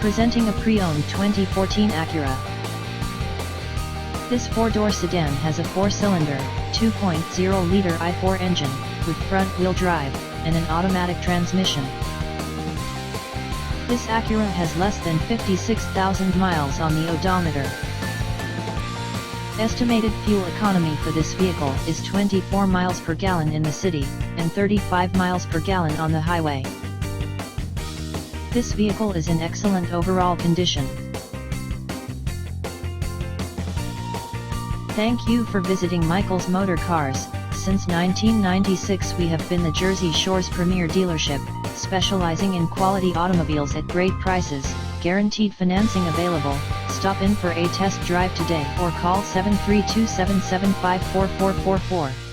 Presenting a pre-owned 2014 Acura. This four-door sedan has a four-cylinder, 2.0-liter i4 engine, with front-wheel drive, and an automatic transmission. This Acura has less than 56,000 miles on the odometer. Estimated fuel economy for this vehicle is 24 miles per gallon in the city, and 35 miles per gallon on the highway. This vehicle is in excellent overall condition. Thank you for visiting Michael's Motorcars. Since 1996 we have been the Jersey Shore's premier dealership, specializing in quality automobiles at great prices, guaranteed financing available. Stop in for a test drive today or call 732-775-4444.